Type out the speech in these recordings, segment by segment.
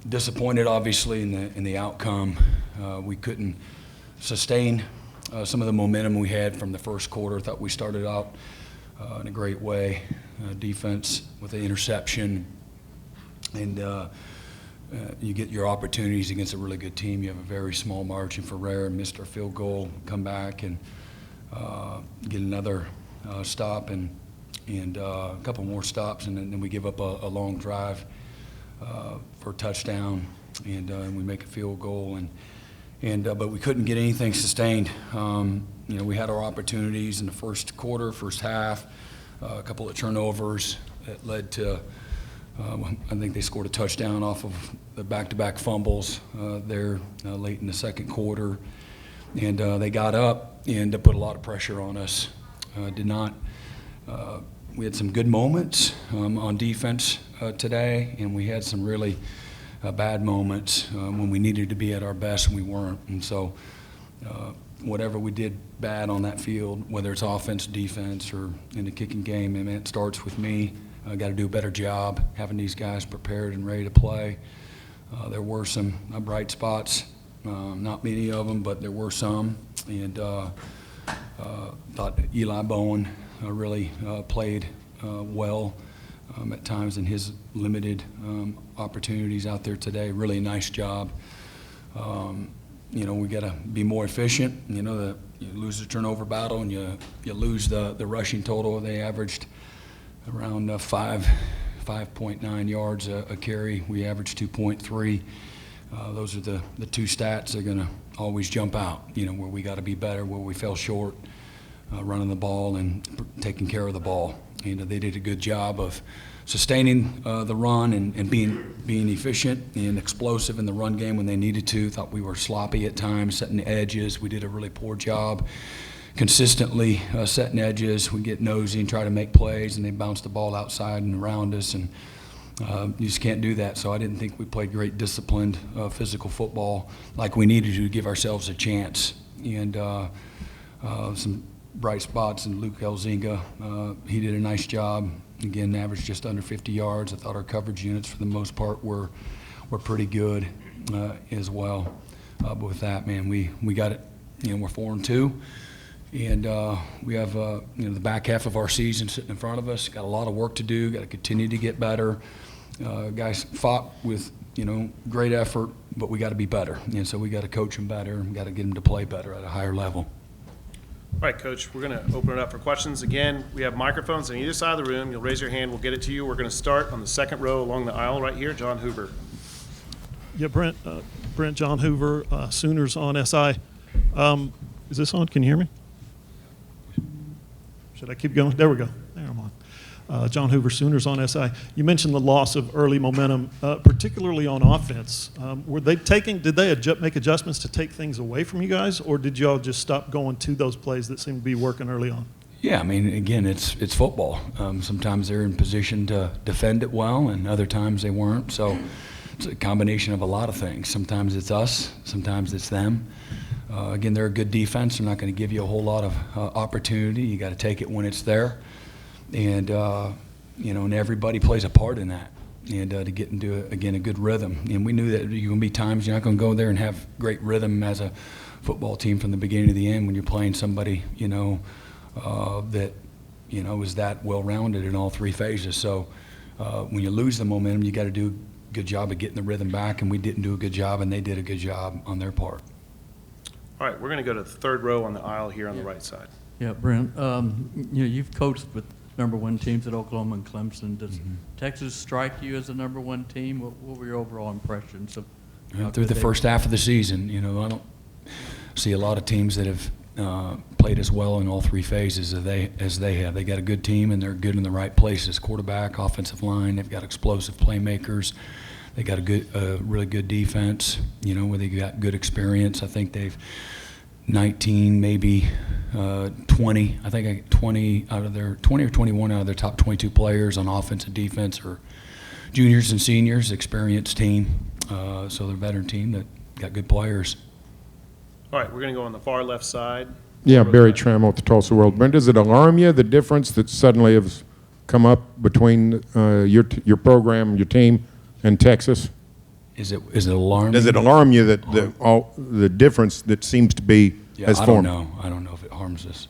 Disappointed, obviously, in the outcome. We couldn't sustain some of the momentum we had from the first quarter. Thought we started out in a great way. Defense with the interception, and you get your opportunities against a really good team. You have a very small margin for error. Missed our field goal, come back and get another stop and a couple more stops, and then we give up a long drive for a touchdown, and we make a field goal, but we couldn't get anything sustained. We had our opportunities in the first quarter, first half, a couple of turnovers that led to, I think they scored a touchdown off of the back-to-back fumbles there late in the second quarter, and they got up and put a lot of pressure on us. We had some good moments on defense today, and we had some really bad moments when we needed to be at our best and we weren't. And so whatever we did bad on that field, whether it's offense, defense, or in the kicking game, and it starts with me. I got to do a better job having these guys prepared and ready to play. There were some bright spots, not many of them, but there were some. And thought Eli Bowman really played well at times in his limited opportunities out there today. Really nice job. We got to be more efficient. You lose the turnover battle and you lose the rushing total. They averaged around 5.9 yards a carry. We averaged 2.3. Those are the two stats that are going to always jump out, where we got to be better, where we fell short, running the ball and taking care of the ball. They did a good job of sustaining the run and being efficient and explosive in the run game when they needed to. Thought we were sloppy at times, setting the edges. We did a really poor job consistently setting edges. We get nosy and try to make plays, and they bounce the ball outside and around us, and you just can't do that. So I didn't think we played great disciplined physical football like we needed to give ourselves a chance. And some bright spots in Luke Elzinga. He did a nice job. Again, averaged just under 50 yards. I thought our coverage units for the most part were pretty good as well. But with that, man, we got it. We're 4-2. And we have the back half of our season sitting in front of us. Got a lot of work to do. Got to continue to get better. Guys fought with great effort, but we got to be better. And so we got to coach them better. We got to get them to play better at a higher level. All right, Coach, we're going to open it up for questions. Again, we have microphones on either side of the room. You'll raise your hand. We'll get it to you. We're going to start on the second row along the aisle right here. John Hoover. Yeah, Brent, John Hoover, Sooners on SI. Is this on? Can you hear me? Should I keep going? There we go. There I'm on. John Hoover, Sooners on SI. You mentioned the loss of early momentum, particularly on offense. Did they make adjustments to take things away from you guys, or did y'all just stop going to those plays that seemed to be working early on? Yeah, again, it's football. Sometimes they're in position to defend it well, and other times they weren't. So it's a combination of a lot of things. Sometimes it's us, sometimes it's them. Again, they're a good defense. They're not going to give you a whole lot of opportunity. You got to take it when it's there. And, and everybody plays a part in that, and to get into, again, a good rhythm. And we knew that you're going to be times you're not going to go there and have great rhythm as a football team from the beginning to the end when you're playing somebody, that, is that well-rounded in all three phases. So when you lose the momentum, you got to do a good job of getting the rhythm back, and we didn't do a good job, and they did a good job on their part. All right, we're going to go to the third row on the aisle here on the right side. Yeah, Brent, you've coached with number one teams at Oklahoma and Clemson. Does Texas strike you as a number one team? What were your overall impressions of through the first half of the season? I don't see a lot of teams that have played as well in all three phases as they have. They got a good team, and they're good in the right places. Quarterback, offensive line, they've got explosive playmakers. They got a really good defense, where they got good experience. I think they've 19, maybe 20. I think 20 or 21 out of their top 22 players on offense and defense are juniors and seniors, experienced team. So they're a veteran team that got good players. All right, we're going to go on the far left side. Yeah, Barry Trammell with the Tulsa World. Brent, does it alarm you, the difference that suddenly has come up between your program, your team, and Texas? Is it alarming? Does it alarm you that the difference that seems to be Yeah, has I formed? don't know. I don't know if it harms us.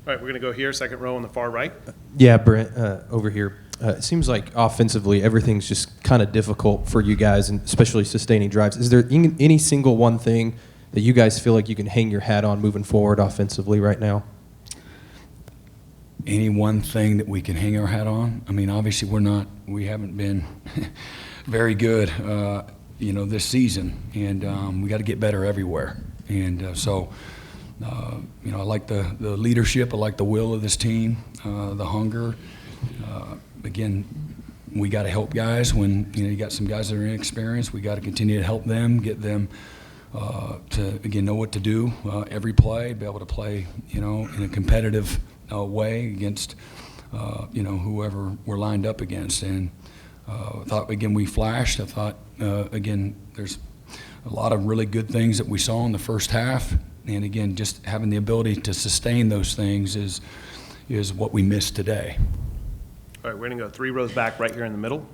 All right, we're going to go here, second row on the far right. Yeah, Brent, over here. It seems like offensively everything's just kind of difficult for you guys, and especially sustaining drives. Is there any single one thing that you guys feel like you can hang your hat on moving forward offensively right now? Any one thing that we can hang our hat on? I mean, obviously we haven't been very good, this season, and we got to get better everywhere. And so, I like the leadership, I like the will of this team, the hunger. Again, we got to help guys when you got some guys that are inexperienced. We got to continue to help them, get them to again know what to do every play, be able to play in a competitive way against whoever we're lined up against. And I thought again we flashed. I thought again there's a lot of really good things that we saw in the first half. And again, just having the ability to sustain those things is what we missed today. All right, we're going to go 3 rows back right here in the middle.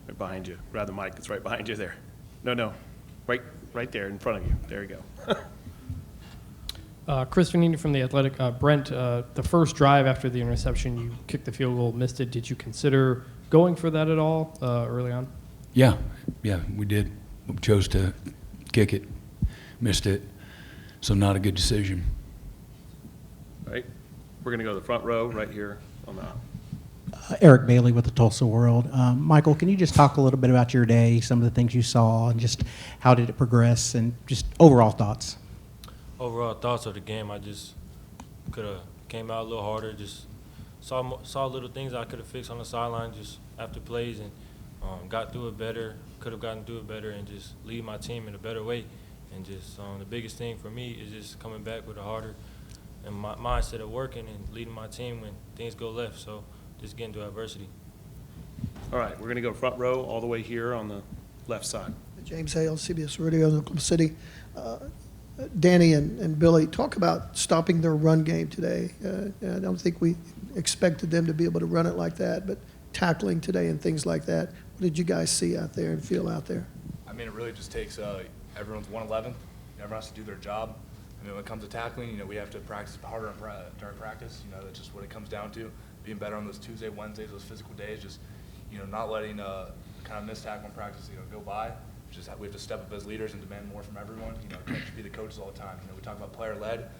Right behind you. Grab the mic. It's right behind you there. No. Right there in front of you. There you go. Chris Vanini from The Athletic. Brent, the first drive after the interception, you kicked the field goal, missed it. Did you consider going for that at all early on? Yeah, we did. We chose to kick it, missed it, so not a good decision. All right, we're going to go to the front row right here on the aisle. Eric Bailey with the Tulsa World. Michael, can you just talk a little bit about your day, some of the things you saw, and just how did it progress, and just overall thoughts? Overall thoughts of the game, I just could have came out a little harder. Just saw little things I could have fixed on the sideline just after plays, and got through it better. Could have gotten through it better and just lead my team in a better way. And just the biggest thing for me is just coming back with a harder and mindset of working and leading my team when things go left. So just getting to adversity. All right, we're going to go front row all the way here on the left side. James Hale, CBS Radio, Oklahoma City. Danny and Billy, talk about stopping their run game today. I don't think we expected them to be able to run it like that, but tackling today and things like that. What did you guys see out there and feel out there? I mean, it really just takes everyone's 111. Everyone has to do their job. I mean, when it comes to tackling, we have to practice harder during practice. That's just what it comes down to. Being better on those Tuesday, Wednesdays, those physical days. Just not letting kind of missed tackle in practice go by. Just we have to step up as leaders and demand more from everyone. Can't just be the coaches all the time. We talk about player led.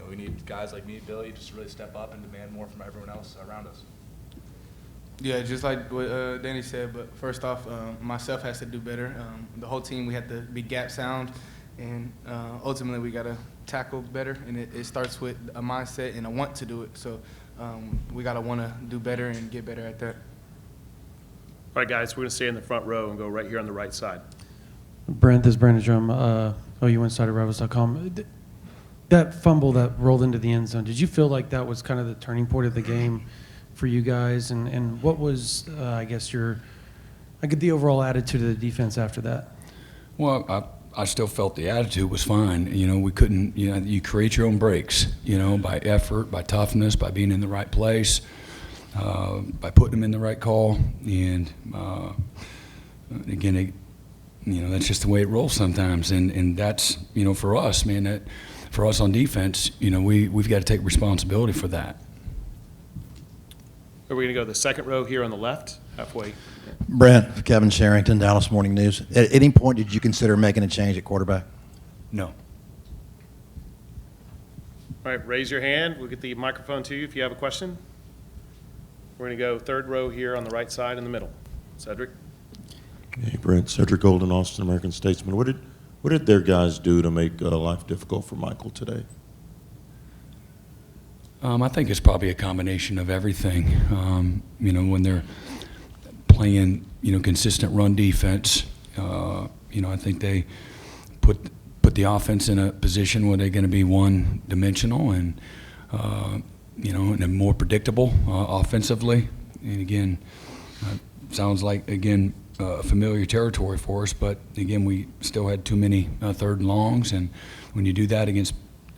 We need guys like me, Billy, just to really step up and demand more from everyone else around us. Yeah, just like what Danny said, but first off, myself has to do better. The whole team, we have to be gap sound, and ultimately we got to tackle better, and it starts with a mindset and a want to do it. So we got to want to do better and get better at that. All right, guys, we're going to stay in the front row and go right here on the right side. Brent, this is Brandon Drum, OUInsiderRivals.com. That fumble that rolled into the end zone, did you feel like that was kind of the turning point of the game for you guys? And what was, I guess, the overall attitude of the defense after that? Well, I still felt the attitude was fine. We couldn't, you create your own breaks, by effort, by toughness, by being in the right place, by putting them in the right call. And again, that's just the way it rolls sometimes. And that's, for us, man, for us on defense, we've got to take responsibility for that. Are we going to go to the second row here on the left, halfway? Brent, Kevin Sherrington, Dallas Morning News. At any point, did you consider making a change at quarterback? No. All right, raise your hand. We'll get the microphone to you if you have a question. We're going to go third row here on the right side in the middle. Cedric? Hey, Brent. Cedric Golden, Austin American Statesman. What did their guys do to make life difficult for Michael today? I think it's probably a combination of everything. When they're playing, consistent run defense, I think they put the offense in a position where they're going to be one-dimensional and, and more predictable offensively. And again, sounds like, familiar territory for us, but again, we still had too many third and longs, and when you do that against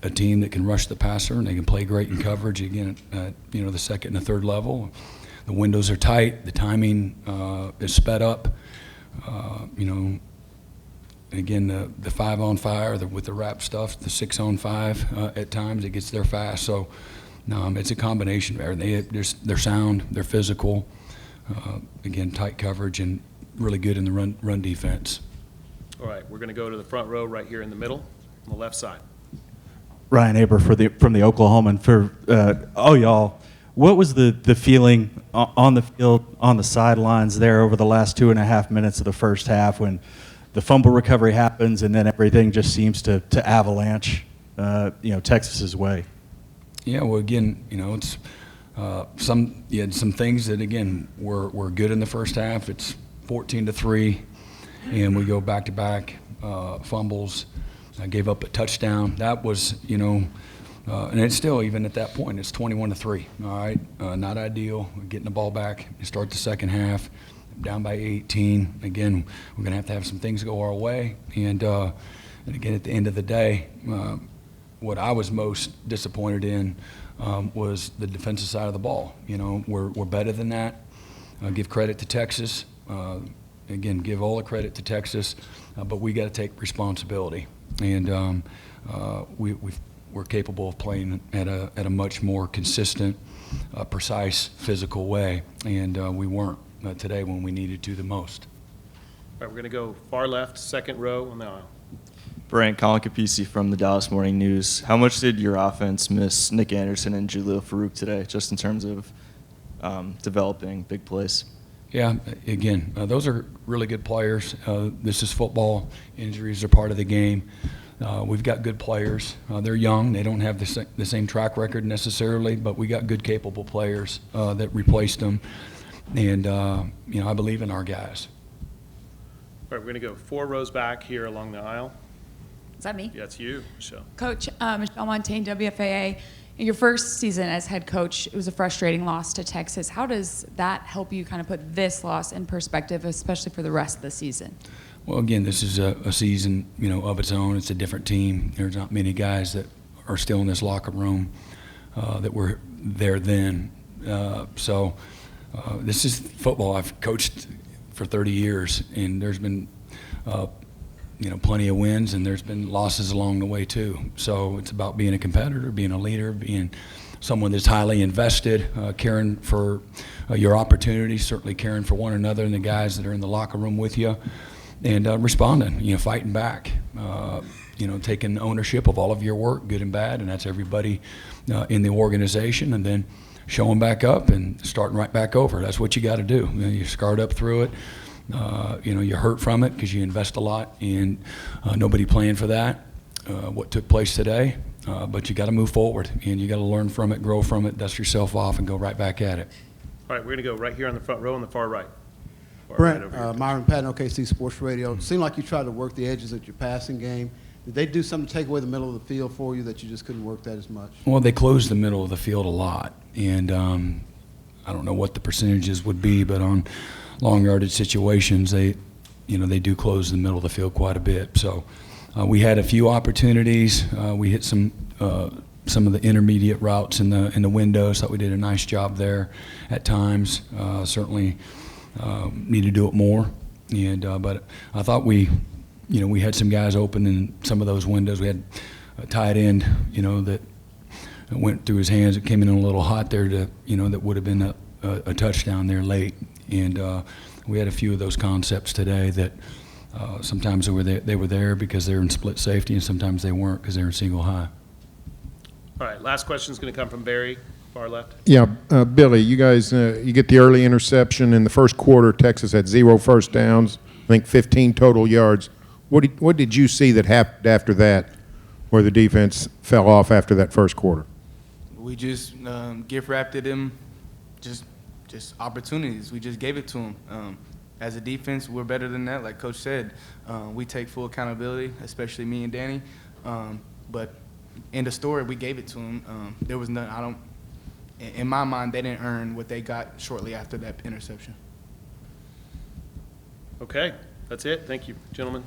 a team that can rush the passer and they can play great in coverage, again, the second and the third level, the windows are tight, the timing is sped up. You know, again, the 5-on-5 with the wrap stuff, the 6-on-5 at times, it gets there fast. So it's a combination there. They're sound, they're physical, again, tight coverage, and really good in the run defense. All right, we're going to go to the front row right here in the middle, on the left side. Ryan Aber from the Oklahoman. For all y'all, what was the feeling on the field, on the sidelines there over the last 2.5 minutes of the first half when the fumble recovery happens and then everything just seems to avalanche, Texas's way? Yeah, well, again, it's you had some things that again were good in the first half. It's 14-3, and we go back-to-back fumbles. I gave up a touchdown. That was, and it's still, even at that point, it's 21-3. All right, not ideal. We're getting the ball back. You start the second half, down by 18. Again, we're going to have some things go our way. And again, at the end of the day, what I was most disappointed in was the defensive side of the ball. We're better than that. Give credit to Texas. Again, give all the credit to Texas, but we got to take responsibility. And we're capable of playing at a much more consistent, precise, physical way, and we weren't today when we needed to the most. All right, we're going to go far left, second row on the aisle. Brent, Colin Capisi from the Dallas Morning News. How much did your offense miss Nick Anderson and Jaleel Farouk today, just in terms of developing big plays? Yeah, again, those are really good players. This is football. Injuries are part of the game. We've got good players. They're young. They don't have the same track record necessarily, but we got good, capable players that replaced them. And, I believe in our guys. All right, we're going to go 4 rows back here along the aisle. Is that me? Yeah, it's you, Michelle. Coach, Michelle Montaigne, WFAA. In your first season as head coach, it was a frustrating loss to Texas. How does that help you kind of put this loss in perspective, especially for the rest of the season? Well, again, this is a season, of its own. It's a different team. There's not many guys that are still in this locker room that were there then. So this is football. I've coached for 30 years, and there's been plenty of wins, and there's been losses along the way too. So it's about being a competitor, being a leader, being someone that's highly invested, caring for your opportunities, certainly caring for one another and the guys that are in the locker room with you, and responding, fighting back, taking ownership of all of your work, good and bad, and that's everybody in the organization, and then showing back up and starting right back over. That's what you got to do. You scarred up through it. You hurt from it because you invest a lot, and nobody planned for that, what took place today. But you got to move forward, and you got to learn from it, grow from it, dust yourself off, and go right back at it. All right, we're going to go right here on the front row on the far right. Brent, Myron Patton, OKC Sports Radio. It seemed like you tried to work the edges of your passing game. Did they do something to take away the middle of the field for you that you just couldn't work that as much? Well, they closed the middle of the field a lot, and I don't know what the percentages would be, but on long yardage situations, they do close the middle of the field quite a bit. So we had a few opportunities. We hit some of the intermediate routes in the windows. Thought we did a nice job there at times. Certainly need to do it more. And but I thought we had some guys open in some of those windows. We had a tight end, that went through his hands. It came in a little hot there that would have been a touchdown there late. And we had a few of those concepts today that sometimes they were there because they were in split safety, and sometimes they weren't because they were in single high. All right, last question is going to come from Barry, far left. Yeah, Billy, you guys, you get the early interception. In the first quarter, Texas had 0 first downs, I think 15 total yards. What did you see that happened after that where the defense fell off after that first quarter? We just gift wrapped it him, just opportunities. We just gave it to him. As a defense, we're better than that. Like Coach said, we take full accountability, especially me and Danny. But in the story, we gave it to him. There was none. In my mind, they didn't earn what they got shortly after that interception. Okay, that's it. Thank you, gentlemen.